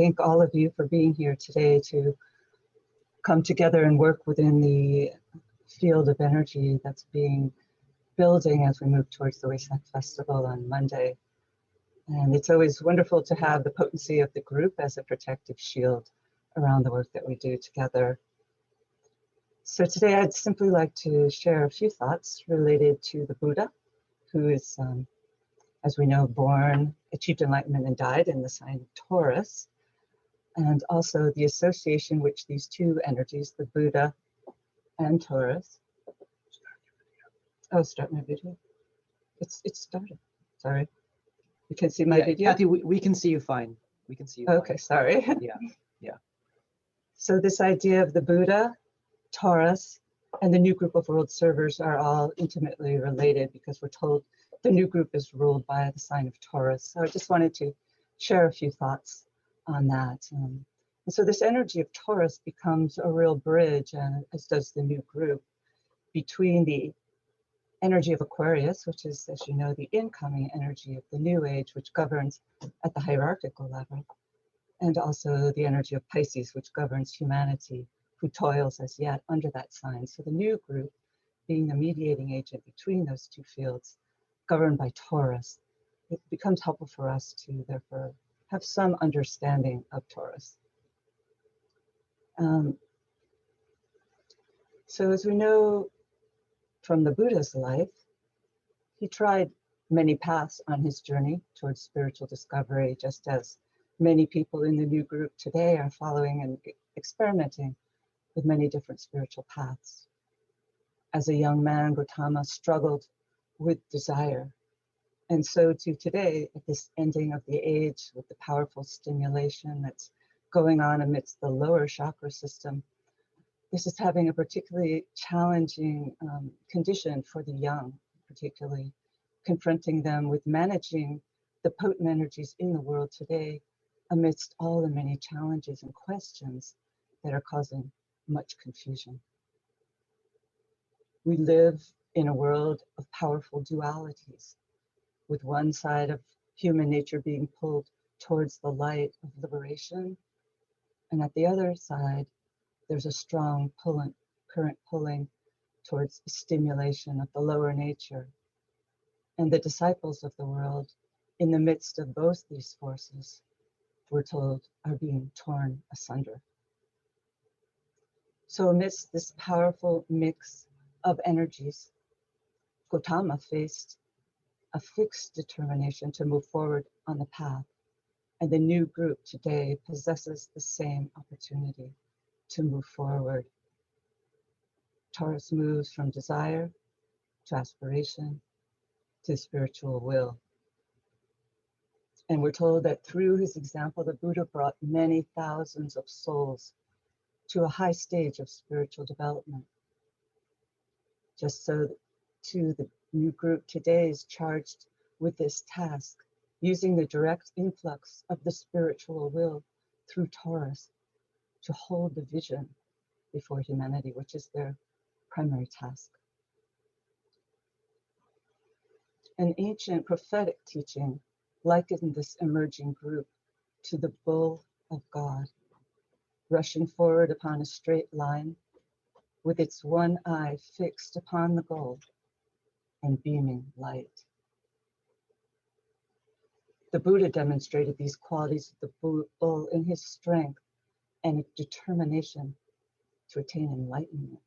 Thank all of you for being here today to come together and work within the field of energy that's building as we move towards the Wesak festival on Monday. And it's always wonderful to have the potency of the group as a protective shield around the work that we do together. So today I'd simply like to share a few thoughts related to the Buddha, who is, as we know, born, achieved enlightenment and died in the sign of Taurus. And also the association which these two energies, the Buddha and Taurus. Oh, start my video. It's started. Sorry. You can see my video? Kathy, we can see you fine. We can see you okay, fine. Sorry. Yeah. So this idea of the Buddha, Taurus, and the new group of world servers are all intimately related because we're told the new group is ruled by the sign of Taurus. So I just wanted to share a few thoughts on that. And so this energy of Taurus becomes a real bridge, as does the new group, between the energy of Aquarius, which is, as you know, the incoming energy of the new age, which governs at the hierarchical level, and also the energy of Pisces, which governs humanity, who toils as yet under that sign. So the new group, being the mediating agent between those two fields, governed by Taurus, it becomes helpful for us to therefore have some understanding of Taurus. So as we know from the Buddha's life, he tried many paths on his journey towards spiritual discovery, just as many people in the new group today are following and experimenting with many different spiritual paths. As a young man, Gautama struggled with desire. And so too today, at this ending of the age, with the powerful stimulation that's going on amidst the lower chakra system, this is having a particularly challenging condition for the young, particularly confronting them with managing the potent energies in the world today amidst all the many challenges and questions that are causing much confusion. We live in a world of powerful dualities, with one side of human nature being pulled towards the light of liberation, and at the other side, there's a strong current pulling towards stimulation of the lower nature. And the disciples of the world, in the midst of both these forces, we're told, are being torn asunder. So amidst this powerful mix of energies, Gautama faced a fixed determination to move forward on the path. And the new group today possesses the same opportunity to move forward. Taurus moves from desire to aspiration to spiritual will. And we're told that through his example, the Buddha brought many thousands of souls to a high stage of spiritual development. Just so too, the new group today is charged with this task, using the direct influx of the spiritual will through Taurus to hold the vision before humanity, which is their primary task. An ancient prophetic teaching likened this emerging group to the bull of God, rushing forward upon a straight line with its one eye fixed upon the goal and beaming light. The Buddha demonstrated these qualities of the bull in his strength and determination to attain enlightenment.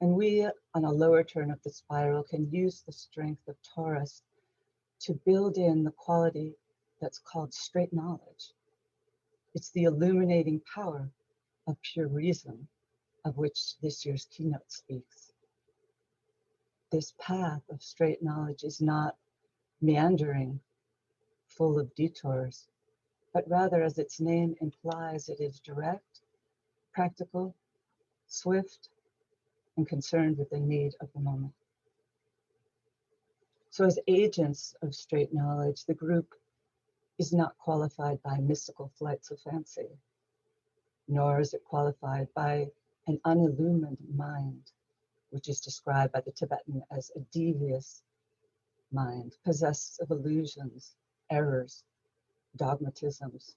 And we, on a lower turn of the spiral, can use the strength of Taurus to build in the quality that's called straight knowledge. It's the illuminating power of pure reason, of which this year's keynote speaks. This path of straight knowledge is not meandering, full of detours, but rather, as its name implies, it is direct, practical, swift, and concerned with the need of the moment. So as agents of straight knowledge, the group is not qualified by mystical flights of fancy, nor is it qualified by an unillumined mind, which is described by the Tibetan as a devious mind, possessed of illusions, errors, dogmatisms,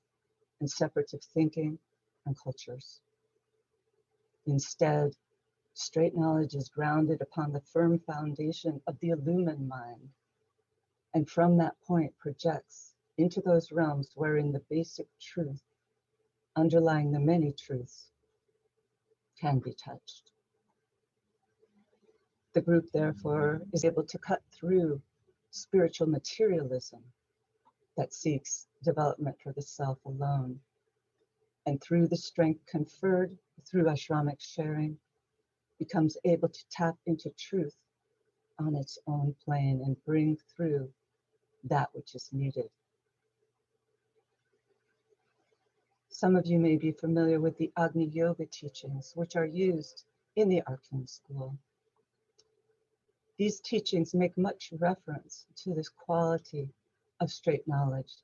and separative thinking and cultures. Instead, straight knowledge is grounded upon the firm foundation of the illumined mind, and from that point projects into those realms wherein the basic truth, underlying the many truths, can be touched. The group, therefore, is able to cut through spiritual materialism that seeks development for the self alone, and through the strength conferred through ashramic sharing, becomes able to tap into truth on its own plane and bring through that which is needed. Some of you may be familiar with the Agni Yoga teachings, which are used in the Arcane School. These teachings make much reference to this quality of straight knowledge.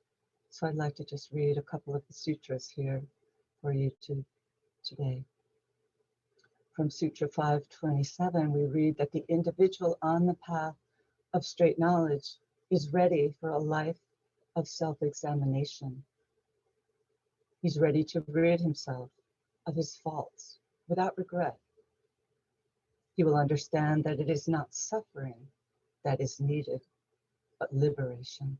So I'd like to just read a couple of the sutras here for you today. From Sutra 527, we read that the individual on the path of straight knowledge is ready for a life of self-examination. He's ready to rid himself of his faults without regret. He will understand that it is not suffering that is needed, but liberation.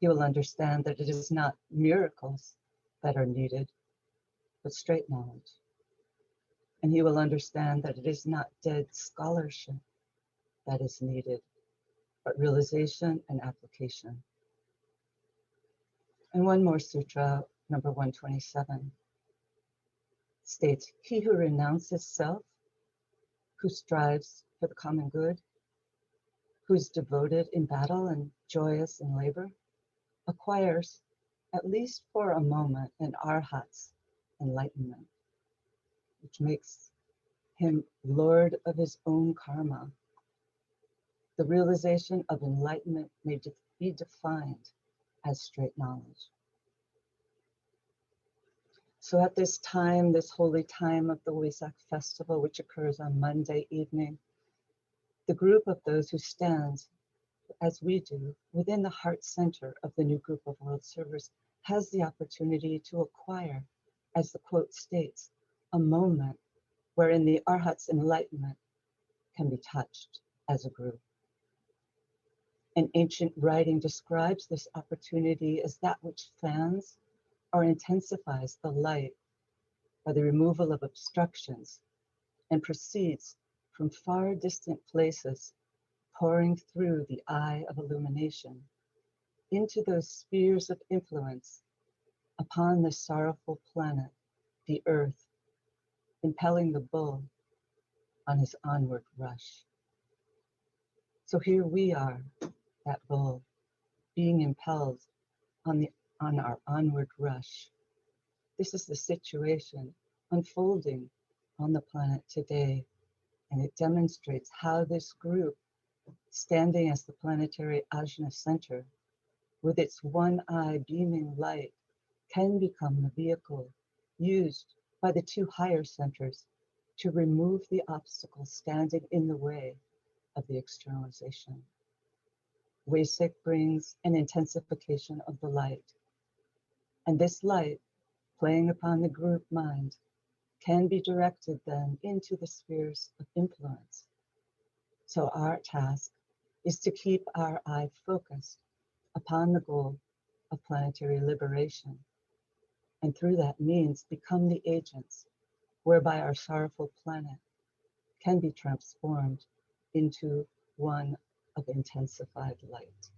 He will understand that it is not miracles that are needed, but straight knowledge. And he will understand that it is not dead scholarship that is needed, but realization and application. And one more sutra, number 127, states, he who renounces self, who strives for the common good, who is devoted in battle and joyous in labor, acquires, at least for a moment, an arhat's enlightenment, which makes him lord of his own karma. The realization of enlightenment may be defined as straight knowledge. So at this time, this holy time of the Wesak festival, which occurs on Monday evening, the group of those who stands, as we do, within the heart center of the new group of world servers has the opportunity to acquire, as the quote states, a moment wherein the Arhat's enlightenment can be touched as a group. An ancient writing describes this opportunity as that which fans or intensifies the light by the removal of obstructions and proceeds from far distant places, pouring through the eye of illumination into those spheres of influence upon the sorrowful planet, the earth, impelling the bull on his onward rush. So here we are, that bull, being impelled on our onward rush. This is the situation unfolding on the planet today, and it demonstrates how this group, standing as the planetary Ajna center, with its one eye beaming light, can become the vehicle used by the two higher centers to remove the obstacles standing in the way of the externalization. Wesak brings an intensification of the light, and this light, playing upon the group mind, can be directed then into the spheres of influence. So our task is to keep our eye focused upon the goal of planetary liberation, and through that means become the agents whereby our sorrowful planet can be transformed into one of intensified light.